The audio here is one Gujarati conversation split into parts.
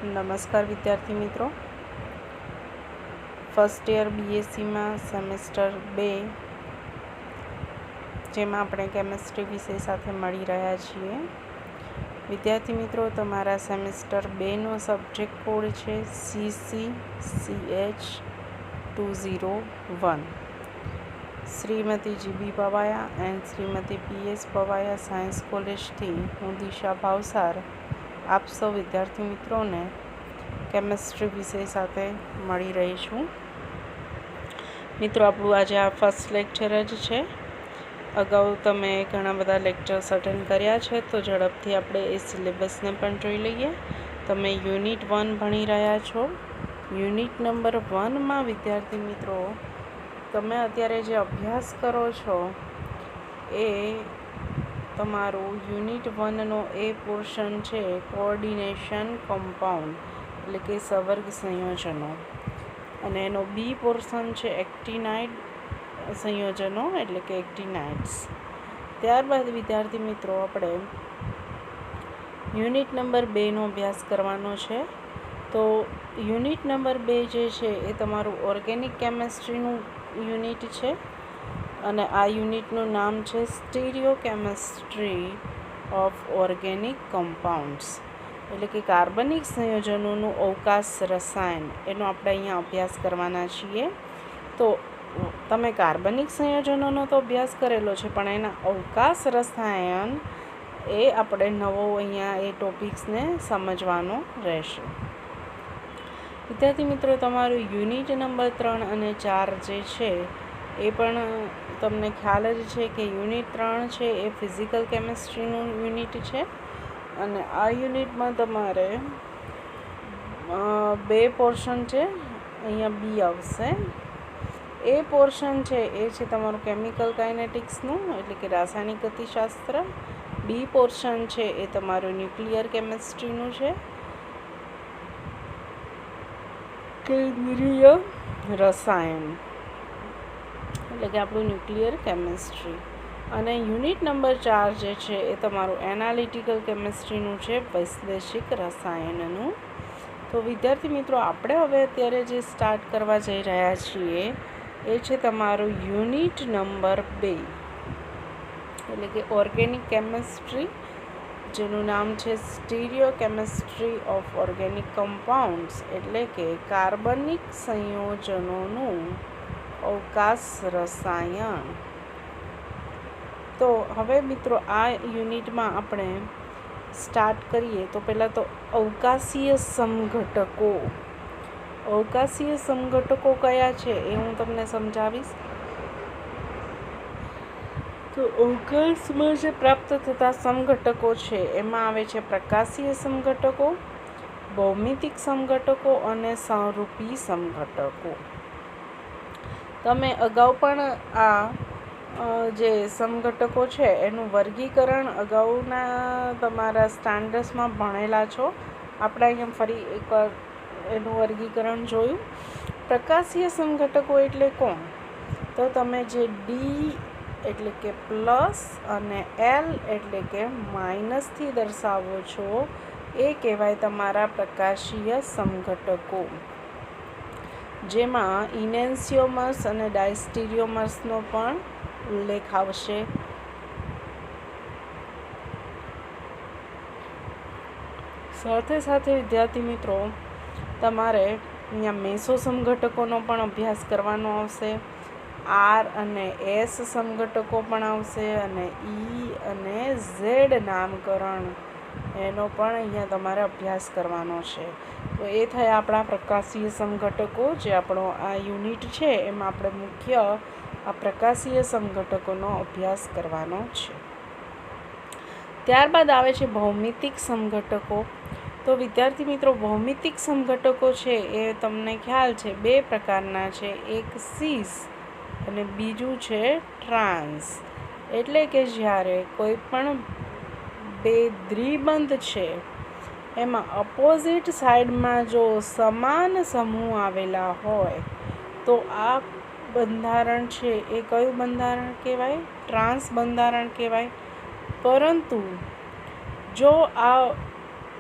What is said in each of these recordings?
નમસ્કાર વિદ્યાર્થી મિત્રો, ફર્સ્ટ યર બીએસસીમાં સેમેસ્ટર 2 જેમાં આપણે કેમેસ્ટ્રી વિષય સાથે મળી રહ્યા છીએ. વિદ્યાર્થી મિત્રો, તમારા સેમેસ્ટર 2નો સબ્જેક્ટ કોડ છે CCCH201. Shrimati G B Pavaya and Shrimati PS Pavaya science કોલેજથી હું દિશા ભાવસાર આપ સૌ વિદ્યાર્થી મિત્રોને કેમેસ્ટ્રી વિષય સાથે મળી રહી છું. મિત્રો, આપણું આજે આ ફર્સ્ટ લેક્ચર જ છે. અગાઉ તમે ઘણા બધા લેક્ચર્સ અટેન્ડ કર્યા છે, તો ઝડપથી આપણે એ સિલેબસને પણ જોઈ લઈએ. તમે યુનિટ 1 ભણી રહ્યા છો. યુનિટ નંબર 1માં વિદ્યાર્થી મિત્રો, તમે અત્યારે જે અભ્યાસ કરો છો એ તમારું યુનિટ 1નો એ પોર્શન છે કોઓર્ડિનેશન કમ્પાઉન્ડ, એટલે કે સવર્ગ સંયોજનો, અને એનો બી પોર્શન છે એક્ટિનાઇડ સંયોજનો, એટલે કે એક્ટિનાઇડ્સ. ત્યારબાદ વિદ્યાર્થી મિત્રો, આપણે યુનિટ નંબર 2નો અભ્યાસ કરવાનો છે. તો યુનિટ નંબર 2 જે છે એ તમારું ઓર્ગેનિક કેમેસ્ટ્રીનું યુનિટ છે, અને આ યુનિટનું નામ છે stereo chemistry of organic compounds, એટલે કે કાર્બનિક સંયોજનોનું અવકાશ રસાયણ. એનો આપણે અહીંયા અભ્યાસ કરવાના છીએ. તો તમે કાર્બનિક સંયોજનોનો તો અભ્યાસ કરેલો છે, પણ એના અવકાશ રસાયણ એ આપણે નવો અહીંયા એ ટોપિક્સને સમજવાનો રહેશે. વિદ્યાર્થી મિત્રો, તમારું યુનિટ નંબર 3 અને 4 જે છે એ પણ તમને ખ્યાલ જ છે કે યુનિટ 3 છે એ ફિઝિકલ કેમેસ્ટ્રીનું યુનિટ છે, અને આ યુનિટમાં તમારે 2 પોર્શન છે. અહીંયા બી આવશે. એ પોર્શન છે એ છે તમારું કેમિકલ કાઇનેટિક્સનું, એટલે કે રાસાયણિક ગતિશાસ્ત્ર. બી પોર્શન છે એ તમારું ન્યુક્લિયર કેમેસ્ટ્રીનું છે, કેન્દ્રીય રસાયણ, એટલે કે આપણું ન્યુક્લિયર કેમેસ્ટ્રી. અને યુનિટ નંબર 4 જે છે એ તમારું એનાલિટિકલ કેમેસ્ટ્રીનું છે, વૈશ્લેષિક રસાયણનું. તો વિદ્યાર્થી મિત્રો, આપણે હવે અત્યારે જે સ્ટાર્ટ કરવા જઈ રહ્યા છીએ એ છે તમારું યુનિટ નંબર 2, એટલે કે ઓર્ગેનિક કેમેસ્ટ્રી, જેનું નામ છે stereo chemistry of organic compounds, એટલે કે કાર્બનિક સંયોજનોનું અવકાશ રસાયણ. તો હવે મિત્રો, આ યુનિટમાં આપણે સ્ટાર્ટ કરીએ તો પહેલાં તો અવકાશીય સમઘટકો. અવકાશીય સમઘટકો કયા છે એ હું તમને સમજાવીશ. તો અવકાશમાં જે પ્રાપ્ત થતા સમઘટકો છે એમાં આવે છે પ્રકાશીય સમઘટકો, ભૌમિતિક સમઘટકો અને સંરૂપી સમઘટકો. તમે અગાઉ પણ આ જે સમઘટકો છે એનું વર્ગીકરણ અગાઉના તમારા સ્ટાન્ડર્ડ્સમાં ભણેલા છો. આપણે અહીંયા ફરી એકવાર એનું વર્ગીકરણ જોયું. પ્રકાશીય સમઘટકો એટલે કોણ? તો તમે જે ડી એટલે કે પ્લસ અને એલ એટલે કે માઇનસથી દર્શાવો છો એ કહેવાય તમારા પ્રકાશીય સમઘટકો, જેમાં ઇનેન્સિયોમર્સ અને ડાયસ્ટીરિયોમર્સનો પણ ઉલ્લેખ આવશે. સાથે સાથે વિદ્યાર્થી મિત્રો, તમારે અહીંયા મેસો સમઘટકોનો પણ અભ્યાસ કરવાનો આવશે. આર અને એસ સમઘટકો પણ આવશે, અને ઈ અને ઝેડ નામકરણ એનો પણ અહીંયા તમારે અભ્યાસ કરવાનો છે. તો એ થયા આપણા પ્રકાશીય સમઘટકો, જે આપણો આ યુનિટ છે એમાં આપણે મુખ્ય આ પ્રકાશીય સમઘટકોનો અભ્યાસ કરવાનો છે. ત્યારબાદ આવે છે ભૌમિતિક સમઘટકો. તો વિદ્યાર્થી મિત્રો, ભૌમિતિક સમઘટકો છે એ તમને ખ્યાલ છે 2 પ્રકારના છે, એક સીસ અને બીજું છે ટ્રાન્સ. એટલે કે જ્યારે કોઈ પણ 2 દ્વિબંધ છે એમાં અપોઝિટ સાઈડમાં જો સમાન સમૂહ આવેલા હોય તો આ બંધારણ છે એ કયું બંધારણ કહેવાય? ટ્રાન્સ બંધારણ કહેવાય. પરંતુ જો આ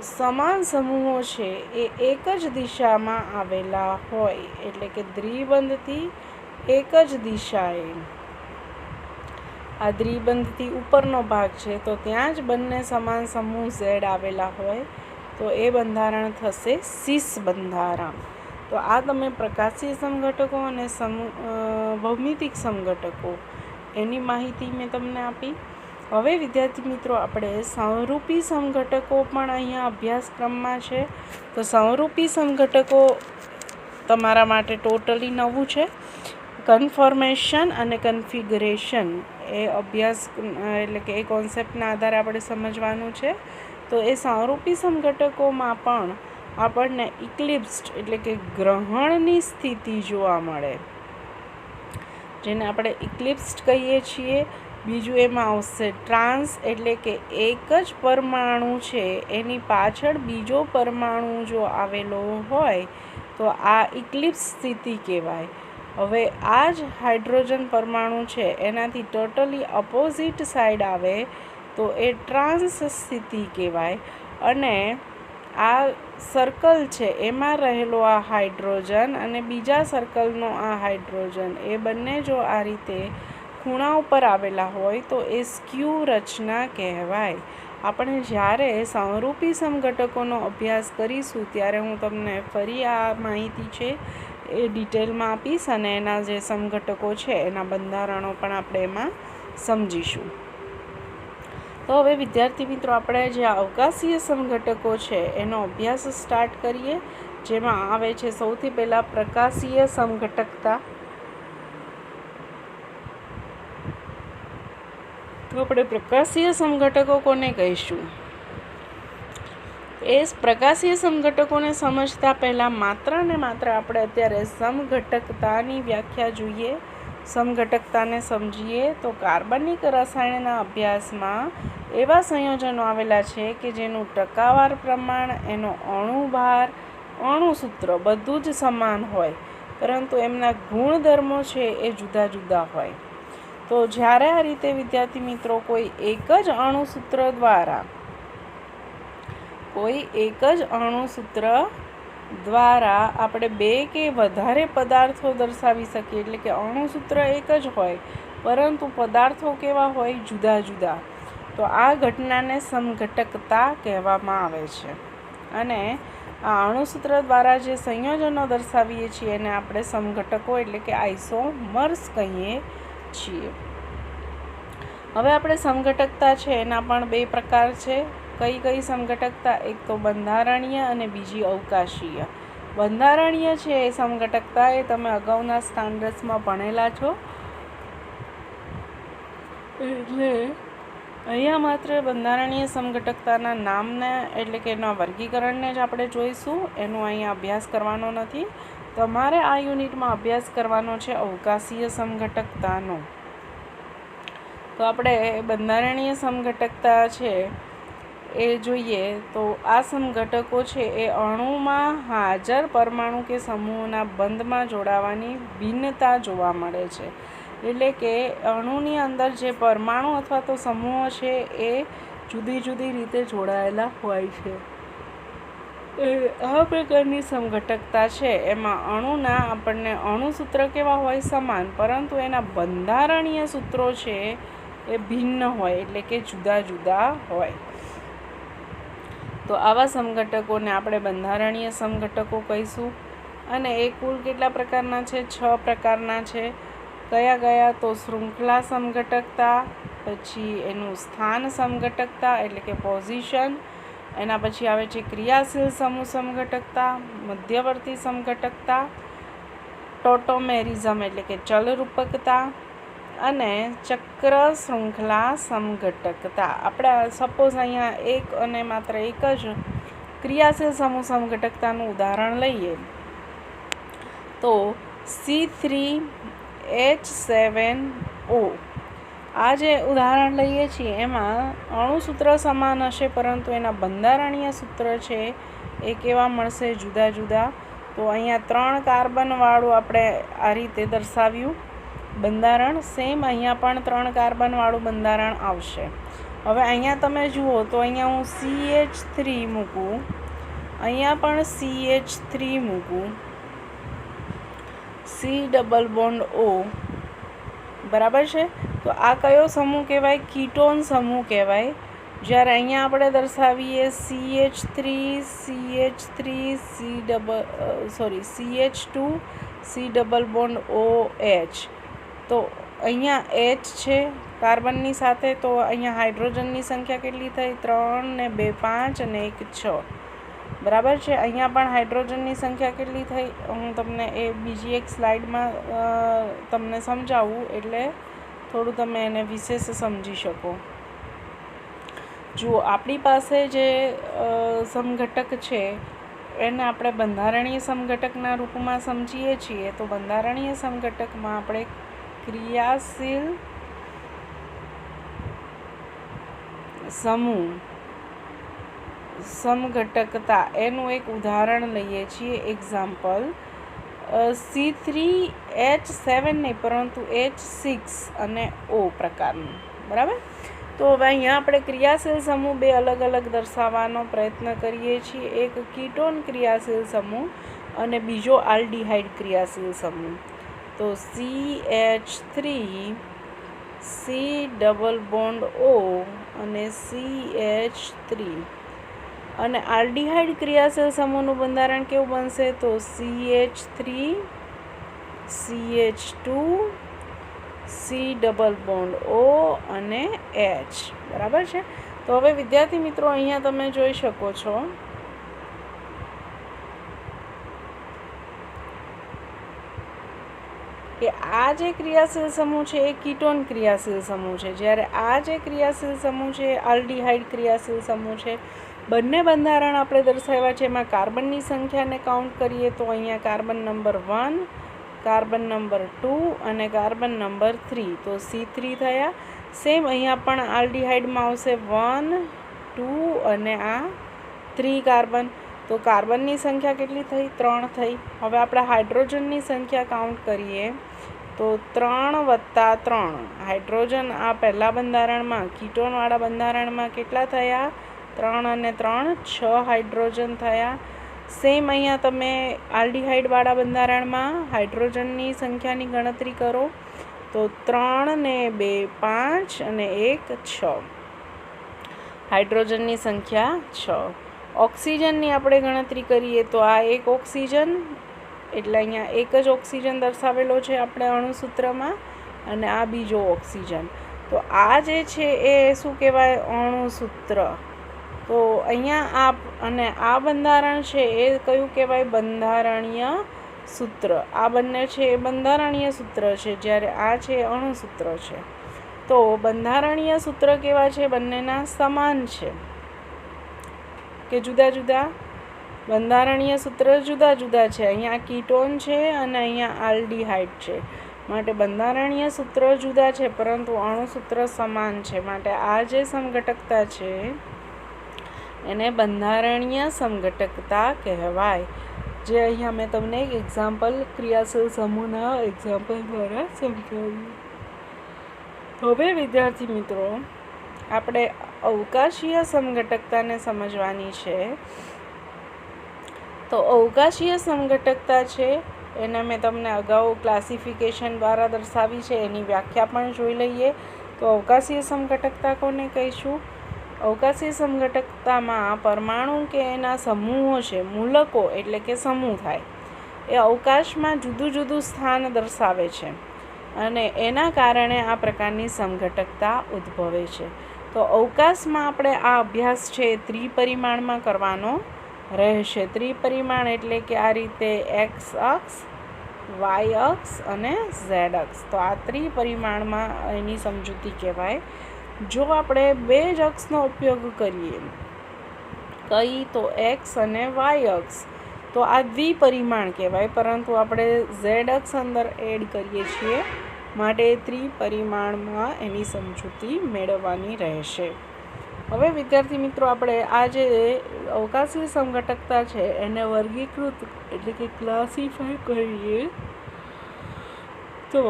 સમાન સમૂહો છે એ એક જ દિશામાં આવેલા હોય, એટલે કે દ્વિબંધથી એક જ દિશાએ, આ દ્વિબંધથી ઉપરનો ભાગ છે તો ત્યાં જ બંને સમાન સમૂહ ઝેડ આવેલા હોય તો એ બંધારણ થશે સીસ બંધારણ. તો આ તમે પ્રકાશીય સમઘટકો અને ભૌમિતિક સમઘટકો એની માહિતી મેં તમને આપી. હવે વિદ્યાર્થી મિત્રો આપણે સમરૂપી સમઘટકો પણ અહીંયા અભ્યાસક્રમમાં છે. તો સમરૂપી સમઘટકો તમારા માટે ટોટલી નવું છે. કન્ફોર્મેશન અને કન્ફિગરેશન એ અભ્યાસ એટલે કે એ કોન્સેપ્ટના આધારે આપણે સમજવાનું છે. તો એ સમરૂપી સમઘટકોમાં પણ આપણને ઇક્લિપ્સ્ડ એટલે કે ગ્રહણની સ્થિતિ જોવા મળે, જેને આપણે ઇક્લિપ્સ્ડ કહીએ છીએ. બીજું એમાં આવશે ટ્રાન્સ એટલે કે એક જ પરમાણુ છે એની પાછળ બીજો પરમાણુ જો આવેલો હોય તો આ ઇક્લિપ્સ સ્થિતિ કહેવાય. હવે આ જ હાઇડ્રોજન પરમાણુ છે એનાથી ટોટલી અપોઝિટ સાઈડ આવે તો એ ટ્રાન્સ સ્થિતિ કહેવાય. અને આ સર્કલ છે એમાં રહેલો આ હાઇડ્રોજન અને બીજા સર્કલનો આ હાઇડ્રોજન એ બંને જો આ રીતે ખૂણા ઉપર આવેલા હોય તો એ સ્ક્યુ રચના કહેવાય. આપણે જ્યારે સમરૂપી સમઘટકોનો અભ્યાસ કરીશું ત્યારે હું તમને ફરી આ માહિતી છે એ ડિટેલમાં આપીશ અને એના જે સમઘટકો છે એના બંધારણો પણ આપણે એમાં સમજીશું. તો હવે વિદ્યાર્થી મિત્રો આપણે જે અવકાશીય સમઘટકો છે એનો અભ્યાસ સ્ટાર્ટ કરીએ, જેમાં આવે છે સૌથી પહેલાં પ્રકાશીય સમઘટકતા. તો આપણે પ્રકાશીય સમઘટકો કોને કહીશું? એ પ્રકાશીય સમઘટકોને સમજતા પહેલાં માત્ર ને માત્ર આપણે અત્યારે સમઘટકતાની વ્યાખ્યા જોઈએ, સમઘટકતાને સમજીએ. તો કાર્બનિક રસાયણના અભ્યાસમાં એવા સંયોજનો આવેલા છે કે જેનું ટકાવાર પ્રમાણ, એનો અણુભાર, અણુસૂત્ર બધું જ સમાન હોય, પરંતુ એમના ગુણધર્મો છે એ જુદા જુદા હોય. તો જ્યારે આ રીતે વિદ્યાર્થી મિત્રો કોઈ એક જ અણુસૂત્ર દ્વારા આપણે બે કે વધારે પદાર્થો દર્શાવી શકીએ, એટલે કે અણુસૂત્ર એક જ હોય પરંતુ પદાર્થો કેવા હોય? જુદા જુદા. તો આ ઘટનાને સમઘટકતા કહેવામાં આવે છે. અને આ અણુસૂત્ર દ્વારા જે સંયોજનો દર્શાવીએ છીએ એને આપણે સમઘટકો એટલે કે આઇસોમર્સ કહીએ છીએ. હવે આપણે સમઘટકતા છે એના પણ બે પ્રકાર છે. કઈ સમઘટકતા? એક તો બંધારણીય અને બીજી અવકાશીય. બંધારણીય છે એ સમઘટકતા એ તમે અગાઉના સ્ટાન્ડર્ડ્સમાં ભણેલા છો, એટલે અહીંયા માત્ર બંધારણીય સમઘટકતાના નામને એટલે કે એના વર્ગીકરણને જ આપણે જોઈશું, એનો અહીંયા અભ્યાસ કરવાનો નથી. તમારે આ યુનિટમાં અભ્યાસ કરવાનો છે અવકાશીય સમઘટકતાનો. તો આપણે બંધારણીય સમઘટકતા છે એ જોઈએ. તો આ સમઘટકો છે એ અણુમાં હાજર પરમાણુ કે સમૂહોના બંધમાં જોડાવાની ભિન્નતા જોવા મળે છે. એટલે કે અણુની અંદર જે પરમાણુ અથવા તો સમૂહો છે એ જુદી જુદી રીતે જોડાયેલા હોય છે. આ પ્રકારની સમઘટકતા છે એમાં અણુના આપણને અણુસૂત્ર કેવા હોય? સમાન, પરંતુ એના બંધારણીય સૂત્રો છે એ ભિન્ન હોય, એટલે કે જુદા જુદા હોય. તો આવા સમઘટકોને આપણે બંધારણીય સમઘટકો કહીશું. અને એ કુલ કેટલા પ્રકારના છે? 6 પ્રકારના છે. કયા? તો શૃંખલા સમઘટકતા, પછી એનું સ્થાન સમઘટકતા એટલે કે પોઝિશન, એના પછી આવે છે ક્રિયાશીલ સમૂહ સમઘટકતા, મધ્યવર્તી સમઘટકતા, ટોટોમેરિઝમ એટલે કે ચલરૂપકતા, અને ચક્ર શૃંખલા સમઘટકતા. આપણે સપોઝ અહીંયા એક અને માત્ર એક જ ક્રિયાશીલ સમૂહ સમઘટકતાનું ઉદાહરણ લઈએ તો C3H7O. આ જે ઉદાહરણ લઈએ છીએ એમાં અણુસૂત્ર સમાન હશે પરંતુ એના બંધારણીય સૂત્ર છે એ કેવા મળશે? જુદા જુદા. તો અહીંયા 3 કાર્બનવાળું આપણે આ રીતે દર્શાવ્યું બંધારણ. સેમ અહીંયા પણ 3 કાર્બનવાળું બંધારણ આવશે. હવે અહીંયા તમે જુઓ તો અહીંયા હું CH3 મૂકું, અહીંયા પણ CH3 મૂકું, C ડબલ બોન્ડ O, બરાબર છે. તો આ કયો સમૂહ કહેવાય? કીટોન સમૂહ કહેવાય. જ્યારે અહીંયા આપણે દર્શાવીએ CH2 C double bond OH, તો અહીંયા H છે કાર્બનની સાથે, તો અહીંયા હાઇડ્રોજનની સંખ્યા કેટલી થઈ? 3 ને 2 5 અને 1 6, બરાબર છે. અહીંયા પણ હાઇડ્રોજનની સંખ્યા કેટલી થઈ? હું તમને એ બીજી એક સ્લાઇડમાં તમને સમજાવું, એટલે થોડું તમે એને વિશેષ સમજી શકો. જુઓ, આપણી પાસે જે સમઘટક છે એને આપણે બંધારણીય સમઘટકના રૂપમાં સમજીએ છીએ. તો બંધારણીય સમઘટકમાં આપણે ક્રિયાશીલ સમૂહ સમઘટકતા એનું એક ઉદાહરણ લઈએ છીએ. એક્ઝામ્પલ C3H7 નહીં, પરંતુ H6 અને O પ્રકારનું, બરાબર. તો હવે અહીંયા આપણે ક્રિયાશીલ સમૂહ બે અલગ અલગ દર્શાવવાનો પ્રયત્ન કરીએ છીએ. એક કીટોન ક્રિયાશીલ સમૂહ અને બીજો આલ્ડીહાઇડ ક્રિયાશીલ સમૂહ. તો CH3 C double bond O અને CH3, અને આલ્ડીહાઇડ ક્રિયાશીલ સમૂહનું બંધારણ કેવું બનશે? તો CH3 CH2 C double bond O અને H, બરાબર છે. તો હવે વિદ્યાર્થી મિત્રો, અહીંયા તમે જોઈ શકો છો કે આ જે ક્રિયાશીલ સમૂહ છે એ કીટોન ક્રિયાશીલ સમૂહ છે, જ્યારે આ જે ક્રિયાશીલ સમૂહ છે એ આલ્ડીહાઇડ ક્રિયાશીલ સમૂહ છે. બંને બંધારણ આપણે દર્શાવ્યા છે. એમાં કાર્બનની સંખ્યાને કાઉન્ટ કરીએ તો અહીંયા કાર્બન નંબર 1, કાર્બન નંબર 2 અને કાર્બન નંબર 3, તો C3 થયા. સેમ અહીંયા પણ આલ્ડીહાઇડમાં આવશે 1 2 અને આ 3 કાર્બન. તો કાર્બનની સંખ્યા કેટલી થઈ? 3 થઈ. હવે આપણે હાઇડ્રોજનની સંખ્યા કાઉન્ટ કરીએ તો 3 વત્તા 3 હાઇડ્રોજન આ પહેલા બંધારણમાં, કીટોનવાળા બંધારણમાં કેટલા થયા? 3 અને 3 6 હાઇડ્રોજન થયા. સેમ અહીંયા તમે આલ્ડીહાઇડવાળા બંધારણમાં હાઇડ્રોજનની સંખ્યાની ગણતરી કરો તો 3 ને 2 5 અને 1 6, હાઇડ્રોજનની સંખ્યા 6. ઓક્સિજનની આપણે ગણતરી કરીએ તો આ એક ઓક્સિજન, એટલે અહીંયા એક જ ઓક્સિજન દર્શાવેલો છે આપણે અણુસૂત્રમાં, અને આ બીજો ઓક્સિજન. તો આ જે છે એ શું કહેવાય? અણુસૂત્ર. તો અહીંયા અને આ બંધારણ છે એ કયું કહેવાય? બંધારણીય સૂત્ર. આ બંને છે એ બંધારણીય સૂત્ર છે, જ્યારે આ છે અણુસૂત્ર છે. તો બંધારણીય સૂત્ર કેવા છે? બંનેના સમાન છે કે જુદા જુદા? બંધારણીય સૂત્ર જુદા જુદા છે. અહીંયા કીટોન છે અને અહીંયા આલ્ડીહાઇડ છે, માટે બંધારણીય સૂત્ર જુદા છે, પરંતુ અણુસૂત્ર સમાન છે. માટે આ જે સમઘટકતા છે એને બંધારણીય સમઘટકતા કહેવાય. જે અહીંયા મેં તમને એક એક્ઝામ્પલ ક્રિયાશીલ સમૂહના એક્ઝામ્પલ દ્વારા સમજાવ્યું. હવે વિદ્યાર્થી મિત્રો, આપણે અવકાશીય સમઘટકતાને સમજવાની છે. તો અવકાશીય સમઘટકતા છે એને મેં તમને અગાઉ ક્લાસિફિકેશન દ્વારા દર્શાવી છે, એની વ્યાખ્યા પણ જોઈ લઈએ. તો અવકાશીય સમઘટકતા કોને કહીશું? અવકાશીય સમઘટકતામાં પરમાણુ કે એના સમૂહો છે, મૂલકો એટલે કે સમૂહ થાય, એ અવકાશમાં જુદું જુદું સ્થાન દર્શાવે છે, અને એના કારણે આ પ્રકારની સમઘટકતા ઉદ્ભવે છે. તો અવકાશમાં આપણે આ અભ્યાસ છે ત્રિપરિમાણમાં કરવાનો રહેશે. ત્રિપરિમાણ એટલે કે આ રીતે એક્સ અક્ષ, વાય અક્ષ અને ઝેડ અક્ષ. તો આ ત્રિપરિમાણમાં એની સમજૂતી કહેવાય. જો આપણે બે જ અક્ષનો ઉપયોગ કરીએ, કઈ તો એક્સ અને વાય અક્ષ, તો આ દ્વિપરિમાણ કહેવાય, પરંતુ આપણે ઝેડ અક્ષ અંદર એડ કરીએ છીએ, માટે ત્રિપરિમાણમાં એની સમજૂતી મેળવવાની રહેશે. હવે વિદ્યાર્થી મિત્રો, આપણે આ જે અવકાશી સમઘટકતા છે એને વર્ગીકૃત એટલે કે ક્લાસિફાય કરીએ તો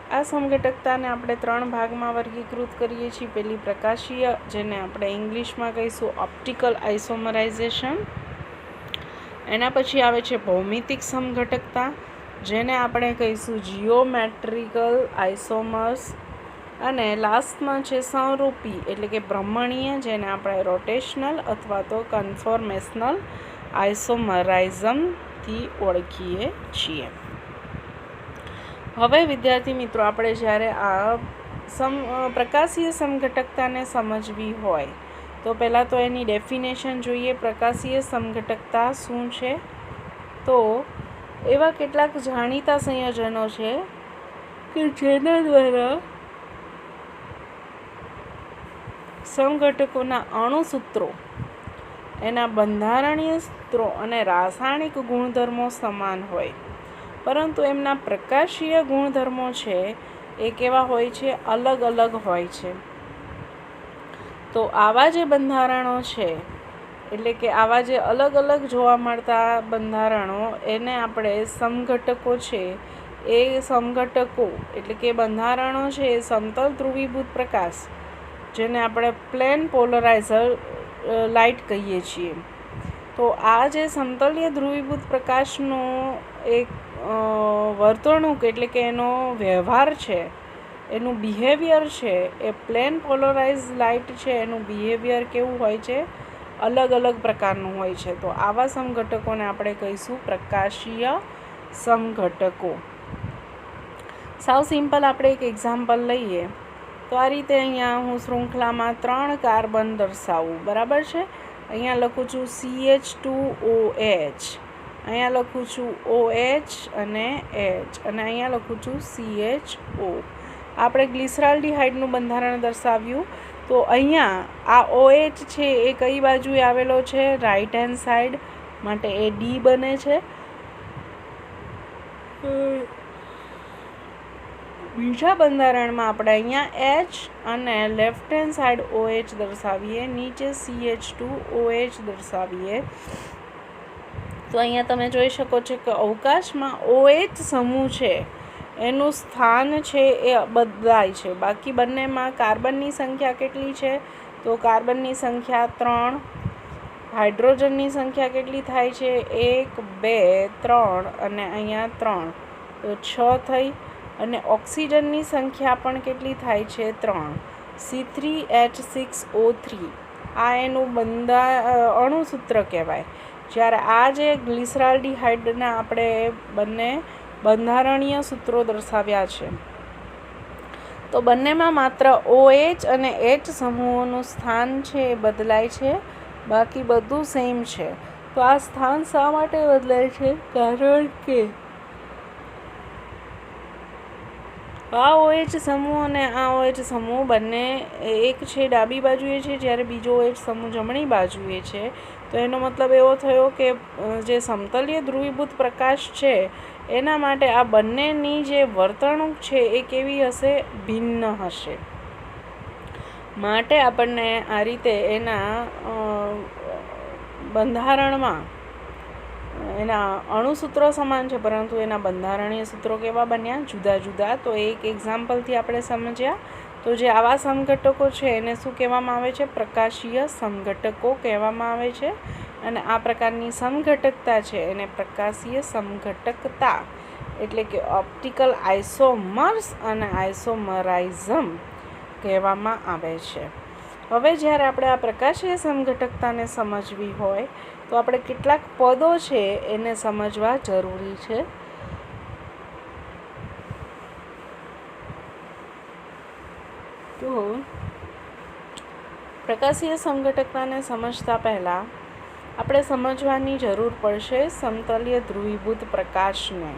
આ સમઘટકતાને આપણે 3 ભાગમાં વર્ગીકૃત કરીએ છીએ. પહેલી પ્રકાશીય, જેને આપણે ઇંગ્લિશમાં કહીશું ઓપ્ટિકલ આઇસોમરાઇઝેશન. એના પછી આવે છે ભૌમિતિક સમઘટકતા, જેને આપણે કહીશું જીઓમેટ્રિકલ આઇસોમર્સ. અને લાસ્ટમાં છે સંરૂપી એટલે કે ભ્રમણીય, જેને આપણે રોટેશનલ અથવા તો કન્ફોર્મેશનલ આઇસોમરાઇઝમથી ઓળખીએ છીએ. હવે વિદ્યાર્થી મિત્રો, આપણે જ્યારે આ પ્રકાશીય સમઘટકતાને સમજવી હોય તો પહેલાં તો એની ડેફિનેશન જોઈએ. પ્રકાશીય સમઘટકતા શું છે? તો એવા કેટલાક જાણીતા સંયોજનો છે કે જેના દ્વારા સમઘટકોના અણુસૂત્રો, એના બંધારણીય સૂત્રો અને રાસાયણિક ગુણધર્મો સમાન હોય, પરંતુ એમના પ્રકાશીય ગુણધર્મો છે એ કેવા હોય છે? અલગ અલગ હોય છે. તો આવા જે બંધારણો છે, એટલે કે આવા જે અલગ અલગ જોવા મળતા બંધારણો, એને આપણે સમઘટકો છે. એ સમઘટકો એટલે કે બંધારણો છે એ સમતલ ધ્રુવીભૂત પ્રકાશ, જેને આપણે પ્લેન પોલરાઇઝર લાઇટ કહીએ છીએ. તો આ જે સમતલીય ધ્રુવીભૂત પ્રકાશનો એક વર્તણૂક એટલે કે એનો વ્યવહાર છે, એનું બિહેવિયર છે, એ પ્લેન પોલરાઇઝ લાઇટ છે એનું બિહેવિયર કેવું હોય છે? અલગ અલગ પ્રકારનું હોય છે. તો આવા સમઘટકોને આપણે કહીશું પ્રકાશીય સમઘટકો. સાવ સિમ્પલ આપણે એક એક્ઝામ્પલ લઈએ તો આ રીતે અહીંયા હું શૃંખલામાં 3 કાર્બન દર્શાવું, બરાબર છે. અહીંયા લખું છું CH2OH, અહીંયા લખું છું OH અને H, અને અહીંયા લખું છું CHO. આપણે ગ્લિસરાલ્ડિહાઇડનું બંધારણ દર્શાવ્યું. તો અહીંયા આ OH છે એ કઈ બાજુએ આવેલો છે? રાઇટ હેન્ડ સાઈડ, માટે એ D બને છે. બીજા બંધારણમાં આપણે અહીંયા H અને લેફ્ટ હેન્ડ સાઈડ OH દર્શાવીએ, નીચે CH2OH દર્શાવીએ. તો અહીંયા તમે જોઈ શકો છો કે અવકાશમાં OH સમૂહ છે એનું સ્થાન છે એ બદલાય છે. બાકી બંનેમાં કાર્બનની સંખ્યા કેટલી છે? તો કાર્બનની સંખ્યા 3. હાઇડ્રોજનની સંખ્યા કેટલી થાય છે? 1, 2, 3 અને અહીંયા 3, તો 6 થઈ. અને ઓક્સિજનની સંખ્યા પણ કેટલી થાય છે? 3, C3H6O3. આ એનું અણુસૂત્ર કહેવાય. જ્યારે આ જે ગ્લિસરાલ્ડિહાઇડના આપણે બંને બંધારણીય સૂત્રો દર્શાવ્યા છે, તો બંનેમાં માત્ર OH અને H સમૂહોનું સ્થાન છે એ બદલાય છે, બાકી બધું સેમ છે. તો આ સ્થાન શા માટે બદલાય છે? કારણ કે આ OH સમૂહ અને આ OH સમૂહ બંને એક છે ડાબી બાજુએ છે, જ્યારે બીજો OH સમૂહ જમણી બાજુએ છે. તો એનો મતલબ એવો થયો કે જે સમતલીય ધ્રુવીભૂત પ્રકાશ છે એના માટે આ બંનેની જે વર્તણૂક છે એ કેવી હશે? ભિન્ન હશે. માટે આપણને આ રીતે એના બંધારણમાં એના અણુસૂત્રો સમાન છે, પરંતુ એના બંધારણીય સૂત્રો કેવા બન્યા? જુદા જુદા. તો એક એક્ઝામ્પલથી આપણે સમજ્યા. તો જે આવા સમઘટકો છે એને શું કહેવામાં આવે છે? પ્રકાશીય સમઘટકો કહેવામાં આવે છે. અને આ પ્રકારની સમઘટકતા છે એને પ્રકાશીય સમઘટકતા એટલે કે ઓપ્ટિકલ આઇસોમર્સ અને આઇસોમરાઇઝમ કહેવામાં આવે છે. હવે જ્યારે આપણે આ પ્રકાશીય સમઘટકતાને સમજવી હોય તો આપણે કેટલાક પદો છે એને સમજવા જરૂરી છે. તો પ્રકાશીય સમઘટકતાને સમજતા પહેલાં આપણે સમજવાની જરૂર પડશે સમતલીય ધ્રુવીભૂત પ્રકાશને,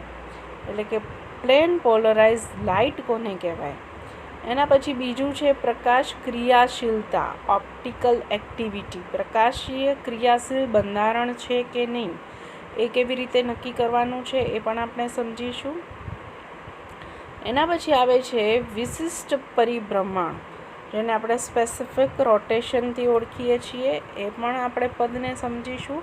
એટલે કે પ્લેન પોલરાઇઝ લાઇટ કોને કહેવાય. એના પછી બીજું છે પ્રકાશ ક્રિયાશીલતા, ઓપ્ટિકલ એક્ટિવિટી. પ્રકાશીય ક્રિયાશીલ બંધારણ છે કે નહીં એ કેવી રીતે નક્કી કરવાનું છે એ પણ આપણે સમજીશું. એના પછી આવે છે વિશિષ્ટ પરિભ્રમણ, જેને આપણે સ્પેસિફિક રોટેશનથી ઓળખીએ છીએ, એ પણ આપણે પદને સમજીશું.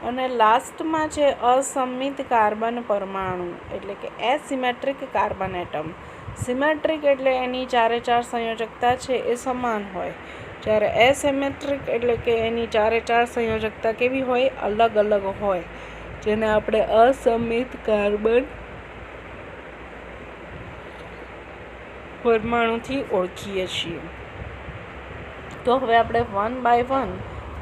અને લાસ્ટમાં છે અસમિત કાર્બન પરમાણુ એટલે કે એસિમેટ્રિક કાર્બન એટમ. સિમેટ્રિક એટલે એની ચારે ચાર સંયોજકતા છે એ સમાન હોય, જ્યારે એસિમેટ્રિક એટલે કે એની ચારે ચાર સંયોજકતા કેવી હોય? અલગ અલગ હોય, જેને આપણે અસમિત કાર્બન પરમાણુથી ઓળખીએ છીએ. તો હવે આપણે 1 by 1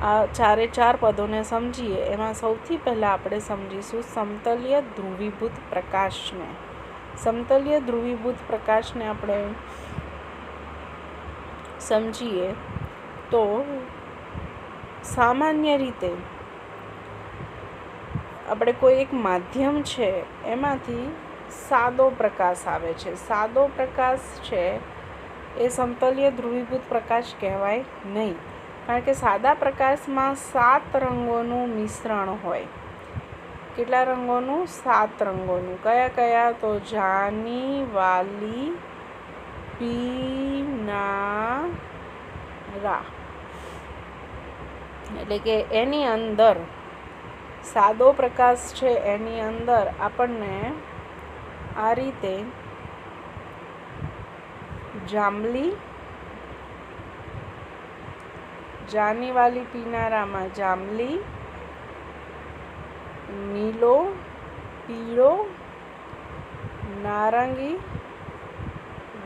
આ ચારે ચાર પદોને સમજીએ. એમાં સૌથી પહેલાં આપણે સમજીશું સમતલીય ધ્રુવીભૂત પ્રકાશને. સમતલીય ધ્રુવીભૂત પ્રકાશને આપણે સમજીએ તો સામાન્ય રીતે આપણે કોઈ એક માધ્યમ છે એમાંથી સાદો પ્રકાશ આવે છે. સાદો પ્રકાશ છે એ સમતલીય ધ્રુવીભૂત પ્રકાશ કહેવાય નહીં, કારણ કે સાદા પ્રકાશમાં 7 રંગોનું મિશ્રણ હોય. કેટલા રંગોનું? 7 રંગોનું. કયા કયા? તો જાની, વાલી, પીનારા. એટલે કે એની અંદર સાદો પ્રકાશ છે, એની અંદર આપણને આ રીતે જાંબલી, જાની, વાલી, પીનારામાં જાંબલી, નીલો, પીળો, નારંગી,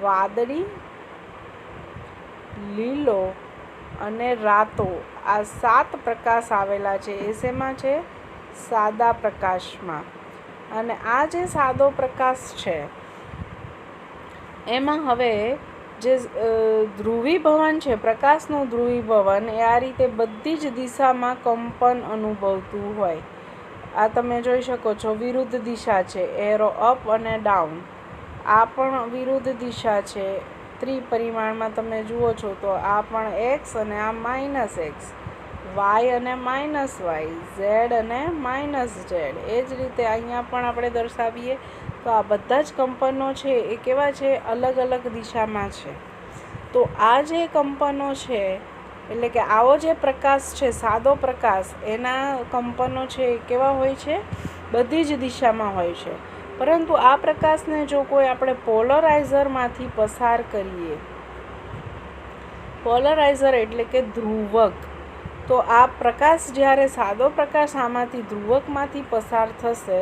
વાદળી, લીલો અને રાતો, આ 7 પ્રકાશ આવેલા છે. એ શેમાં છે? સાદા પ્રકાશમાં. અને આ જે સાદો પ્રકાશ છે એમાં હવે જે ધ્રુવીભવન છે, પ્રકાશનું ધ્રુવીભવન, એ આ રીતે બધી જ દિશામાં કંપન અનુભવતું હોય. આ તમે જોઈ શકો છો, વિરુદ્ધ દિશા છે, એરો અપ અને ડાઉન. આ પણ વિરુદ્ધ દિશા છે, ત્રિપરિમાણમાં તમે જુઓ છો તો આ પણ એક્સ અને આ -x, વાય અને -y, ઝેડ અને -z. એ જ રીતે અહીંયા પણ આપણે દર્શાવીએ તો આ બધા જ કંપનો છે એ કેવા છે? અલગ અલગ દિશામાં છે. તો આ જે કંપનો છે, એટલે કે આવો જે પ્રકાશ છે, સાદો પ્રકાશ, એના કંપનો છે એ કેવા હોય છે? બધી જ દિશામાં હોય છે. પરંતુ આ પ્રકાશને જો કોઈ આપણે પોલરાઇઝરમાંથી પસાર કરીએ, પોલરાઇઝર એટલે કે ધ્રુવક, તો આ પ્રકાશ જ્યારે સાદો પ્રકાશ આમાંથી ધ્રુવકમાંથી પસાર થશે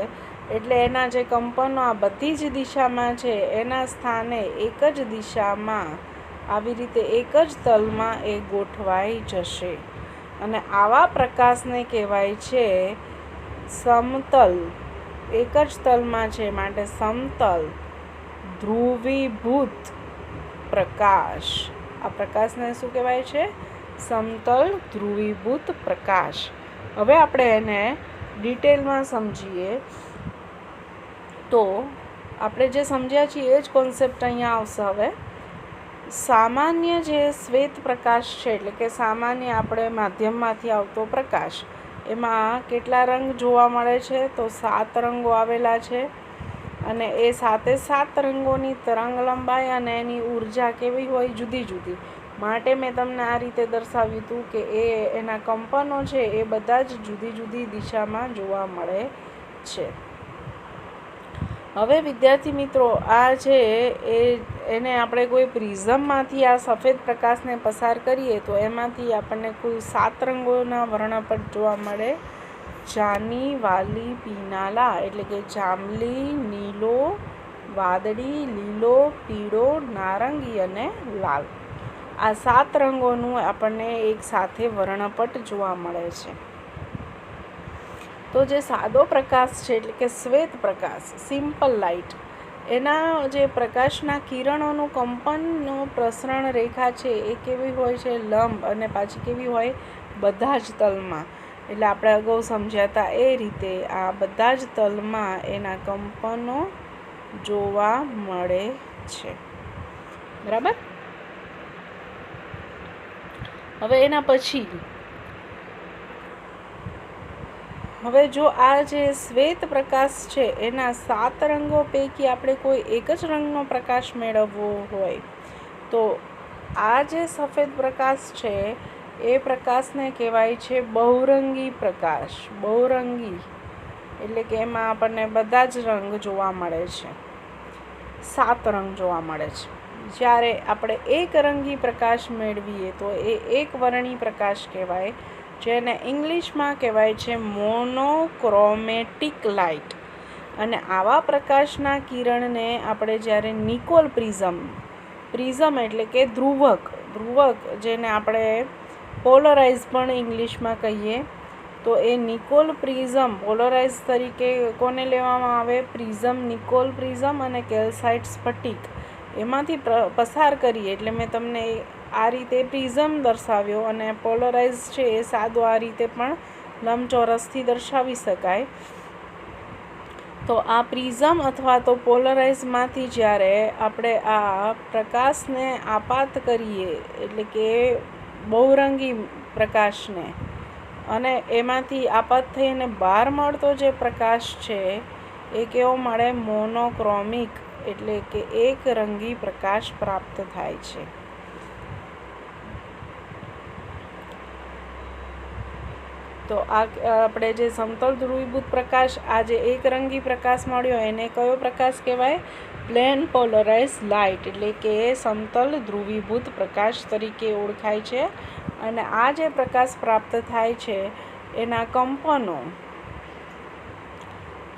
એટલે એના જે કંપનો આ બધી જ દિશામાં છે એના સ્થાને એક જ દિશામાં આવી રીતે એક જ તલમાં એ ગોઠવાઈ જશે. અને આવા પ્રકાશને કહેવાય છે સમતલ. એક જ તલમાં છે માટે સમતલ ધ્રુવીભૂત પ્રકાશ. આ પ્રકાશને શું કહેવાય છે? સમતલ ધ્રુવીભૂત પ્રકાશ. હવે આપણે એને ડિટેલમાં સમજીએ તો આપણે જે સમજ્યા છીએ એ જ કોન્સેપ્ટ અહીંયા આવશે. હવે સામાન્ય જે શ્વેત પ્રકાશ છે, એટલે કે સામાન્ય આપણે માધ્યમમાંથી આવતો પ્રકાશ, એમાં કેટલા રંગ જોવા મળે છે? તો 7 રંગો આવેલા છે. અને એ 7 રંગોની તરંગ લંબાઈ અને એની ઉર્જા કેવી હોય? જુદી જુદી. માટે મેં તમને આ રીતે દર્શાવ્યું હતું કે એના કંપનો છે એ બધા જ જુદી જુદી દિશામાં જોવા મળે છે. હવે વિદ્યાર્થી મિત્રો, આ છે એને આપણે કોઈ પ્રિઝમમાંથી આ સફેદ પ્રકાશને પસાર કરીએ તો એમાંથી આપણને કુલ 7 રંગોના વર્ણપટ જોવા મળે. જાની, વાલી, પીનાલા એટલે કે જાંબલી, નીલો, વાદળી, લીલો, પીળો, નારંગી અને લાલ. આ 7 રંગોનું આપણને એક સાથે વર્ણપટ જોવા મળે છે. તો જે સાદો પ્રકાશ છે, એટલે કે શ્વેત પ્રકાશ, સિમ્પલ લાઇટ, એના જે પ્રકાશના કિરણોનું કંપનનો પ્રસરણ રેખા છે એ કેવી હોય છે? લંબ. અને પાછી કેવી હોય? બધા જ તલમાં. એટલે આપણે અગાઉ સમજ્યા હતા એ રીતે આ બધા જ તલમાં એના કંપનો જોવા મળે છે. બરાબર. હવે એના પછી હવે જો આ જે શ્વેત પ્રકાશ છે એના 7 રંગો પૈકી આપણે કોઈ એક જ રંગનો પ્રકાશ મેળવવો હોય તો આ જે સફેદ પ્રકાશ છે એ પ્રકાશને કહેવાય છે બહુરંગી પ્રકાશ. બહુરંગી એટલે કે એમાં આપણને બધા જ રંગ જોવા મળે છે. 7 રંગ જોવા મળે છે. જ્યારે આપણે એકરંગી પ્રકાશ મેળવીએ તો એ એકવર્ણી પ્રકાશ કહેવાય, જેને ઇંગ્લિશમાં કહેવાય છે મોનોક્રોમેટિક લાઇટ. અને આવા પ્રકાશના કિરણને આપણે જ્યારે નિકોલ પ્રિઝમ એટલે કે ધ્રુવક જેને આપણે પોલરાઇઝ પણ ઇંગ્લિશમાં કહીએ, તો એ નિકોલ પ્રિઝમ પોલરાઇઝ તરીકે કોને લેવામાં આવે? પ્રિઝમ, નિકોલ પ્રિઝમ અને કેલ્સાઇટ સ્ફટિક એમાંથી પસાર કરીએ. એટલે મેં તમને આ રીતે પ્રિઝમ દર્શાવ્યો, અને પોલરાઇઝ છે એ સાદો આ રીતે પણ લંબચોરસથી દર્શાવી શકાય. તો આ પ્રિઝમ અથવા તો પોલરાઇઝમાંથી જ્યારે આપણે આ પ્રકાશને આપાત કરીએ, એટલે કે બહુરંગી પ્રકાશને, અને એમાંથી આપાત થઈને બહાર મળતો જે પ્રકાશ છે એ કેવો મળે? મોનોક્રોમિક, એટલે કે એકરંગી પ્રકાશ પ્રાપ્ત થાય છે. તો આ આપણે જે સમતલ ધ્રુવીભૂત પ્રકાશ, આ જે એકરંગી પ્રકાશ મળ્યો એને કયો પ્રકાશ કહેવાય? પ્લેન પોલરાઇઝ લાઇટ, એટલે કે સમતલ ધ્રુવીભૂત પ્રકાશ તરીકે ઓળખાય છે. અને આ જે પ્રકાશ પ્રાપ્ત થાય છે એના કંપનો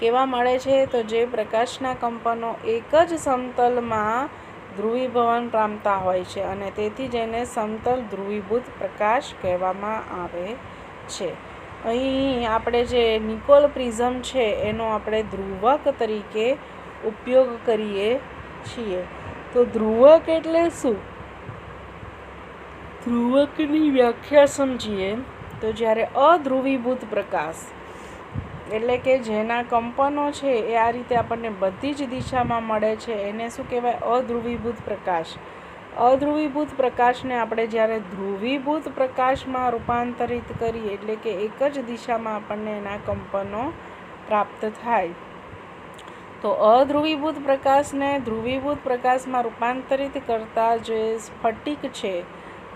કેવા મળે છે? તો જે પ્રકાશના કંપનો એક જ સમતલમાં ધ્રુવીભવન પામતા હોય છે, અને તેથી જ એને સમતલ ધ્રુવીભૂત પ્રકાશ કહેવામાં આવે છે. અહીં આપણે જે નિકોલ પ્રિઝમ છે એનો આપણે ધ્રુવક તરીકે ઉપયોગ કરીએ છીએ. તો ધ્રુવક એટલે શું? ધ્રુવકની વ્યાખ્યા સમજીએ તો જ્યારે અધ્રુવીભૂત પ્રકાશ, એટલે કે જેના કંપનો છે એ આ રીતે આપણને બધી જ દિશામાં મળે છે, એને શું કહેવાય? અધ્રુવીભૂત પ્રકાશ. અધ્રુવીભૂત પ્રકાશને આપણે જ્યારે ધ્રુવીભૂત પ્રકાશમાં રૂપાંતરિત કરીએ, એટલે કે એક જ દિશામાં આપણને એના કંપનો પ્રાપ્ત થાય. તો અધ્રુવીભૂત પ્રકાશને ધ્રુવીભૂત પ્રકાશમાં રૂપાંતરિત કરતા જે સ્ફટિક છે,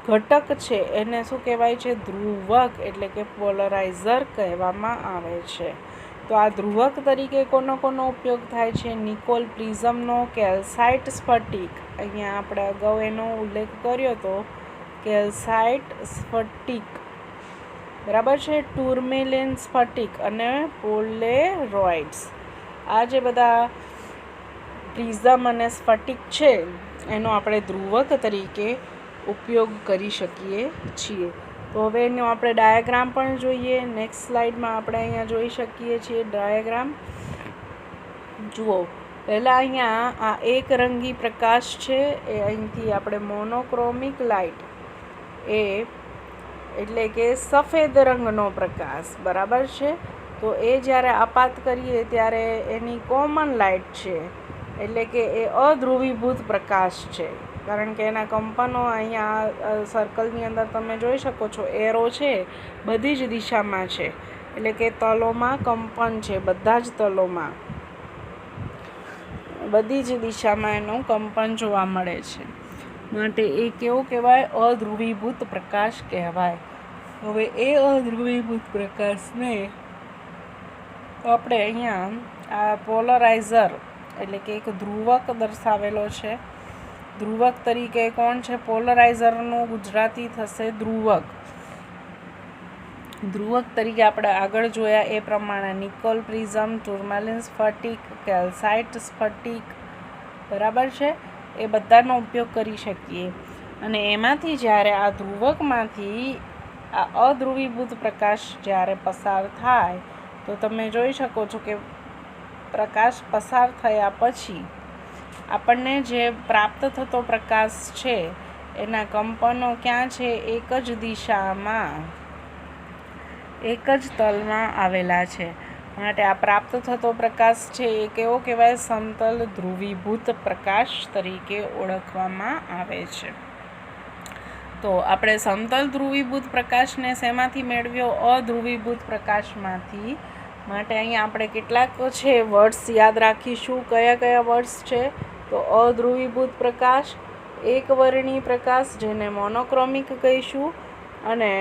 ઘટક છે, એને શું કહેવાય છે? ધ્રુવક, એટલે કે પોલરાઇઝર કહેવામાં આવે છે. તો આ ધ્રુવક તરીકે કોનો ઉપયોગ થાય છે? નિકોલ પ્રિઝમનો, કેલ્સાઇટ સ્ફટિક, અહીંયા આપણે અગાઉ એનો ઉલ્લેખ કર્યો હતો, કેલ્સાઇટ સ્ફટિક, બરાબર છે, ટુર્મેલિન સ્ફટિક અને પોલેરોઇડ્સ. આ જે બધા પ્રિઝમ અને સ્ફટિક છે એનો આપણે ધ્રુવક તરીકે ઉપયોગ કરી શકીએ છીએ. તો હવે એનો આપણે ડાયાગ્રામ પણ જોઈએ. નેક્સ્ટ સ્લાઇડમાં આપણે અહીંયા જોઈ શકીએ છીએ ડાયાગ્રામ. જુઓ, પહેલાં અહીંયા આ એકરંગી પ્રકાશ છે એ અહીંથી આપણે મોનોક્રોમિક લાઇટ, એટલે કે સફેદ રંગનો પ્રકાશ, બરાબર છે. તો એ જ્યારે આપાત કરીએ ત્યારે એની કોમન લાઇટ છે, એટલે કે એ અધ્રુવીભૂત પ્રકાશ છે, કારણ કે એના કંપનો અહીંયા સર્કલની અંદર તમે જોઈ શકો છો, એરો છે બધી જ દિશામાં છે, એટલે કે તલોમાં કંપન છે, બધા જ તલોમાં, બધી જ દિશામાં એનું કંપન જોવા મળે છે. માટે એ કેવો કહેવાય? અધ્રુવીભૂત પ્રકાશ કહેવાય. હવે એ અધ્રુવીભૂત પ્રકાશને આપણે અહીંયા આ પોલરાઇઝર, એટલે કે એક ધ્રુવક દર્શાવેલો છે. ધ્રુવક તરીકે કોણ છે? પોલરાઇઝરનું ગુજરાતી થશે ધ્રુવક. ધ્રુવક તરીકે આપણે આગળ જોયા એ પ્રમાણે નિકોલ પ્રિઝમ, ટુર્મેલિન સ્ફટિક, કેલ્સાઇટ સ્ફટિક, બરાબર છે, એ બધાનો ઉપયોગ કરી શકીએ. અને એમાંથી જ્યારે આ ધ્રુવકમાંથી આ અધ્રુવીભૂત પ્રકાશ જ્યારે પસાર થાય તો તમે જોઈ શકો છો કે પ્રકાશ પસાર થયા પછી આપણને જે પ્રાપ્ત થતો પ્રકાશ છે એના કંપનો ક્યાં છે? એક જ દિશામાં, એક જ તલમાં આવેલા છે. માટે આ પ્રાપ્ત થતો પ્રકાશ છે એ કેવો કહેવાય? સમતલ ધ્રુવીભૂત પ્રકાશ તરીકે ઓળખવામાં આવે છે. તો આપણે સમતલ ધ્રુવીભૂત પ્રકાશને શેમાંથી મેળવ્યો? અધ્રુવીભૂત પ્રકાશમાંથી. માટે અહીંયા આપણે કેટલાક છે વર્ડ્સ યાદ રાખીશું. કયા કયા વર્ડ્સ છે? તો અધ્રુવીભૂત પ્રકાશ, એકવર્ણી પ્રકાશ જેને મોનોક્રોમિક કહીશું, અને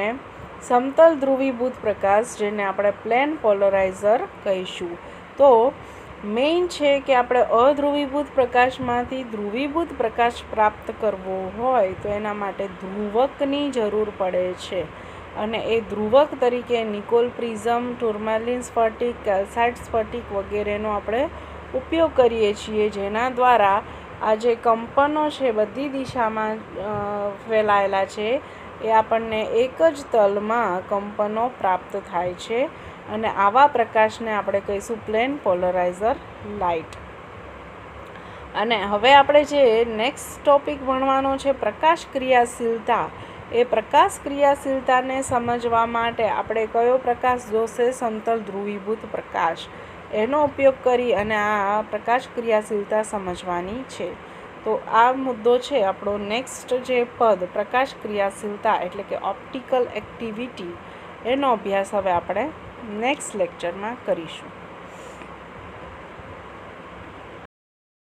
સમતલ ધ્રુવીભૂત પ્રકાશ જેને આપણે પ્લેન પોલરાઇઝર કહીશું. તો મેઇન છે કે આપણે અધ્રુવીભૂત પ્રકાશમાંથી ધ્રુવીભૂત પ્રકાશ પ્રાપ્ત કરવો હોય તો એના માટે ધ્રુવકની જરૂર પડે છે, અને એ ધ્રુવક તરીકે નિકોલ પ્રિઝમ, ટુર્મેલિન સ્ફટિક, કેલ્સાઇટ સ્ફટિક વગેરેનો આપણે ઉપયોગ કરીએ છીએ, જેના દ્વારા આ જે કંપનો છે બધી દિશામાં ફેલાયેલા છે એ આપણને એક જ તલમાં કંપનો પ્રાપ્ત થાય છે, અને આવા પ્રકાશને આપણે કહીશું પ્લેન પોલરાઇઝર લાઇટ. અને હવે આપણે જે નેક્સ્ટ ટોપિક ભણવાનો છે પ્રકાશ ક્રિયાશીલતા, એ પ્રકાશ ક્રિયાશીલતાને સમજવા માટે આપણે કયો પ્રકાશ જોશે? સમતલ ધ્રુવીભૂત પ્રકાશ. એનો ઉપયોગ કરી અને આ પ્રકાશ ક્રિયાશીલતા સમજવાની છે. તો આ મુદ્દો છે આપણો નેક્સ્ટ જે પદ પ્રકાશ ક્રિયાશીલતા એટલે કે ઓપ્ટિકલ એક્ટિવિટી, એનો અભ્યાસ હવે આપણે નેક્સ્ટ લેક્ચરમાં કરીશું.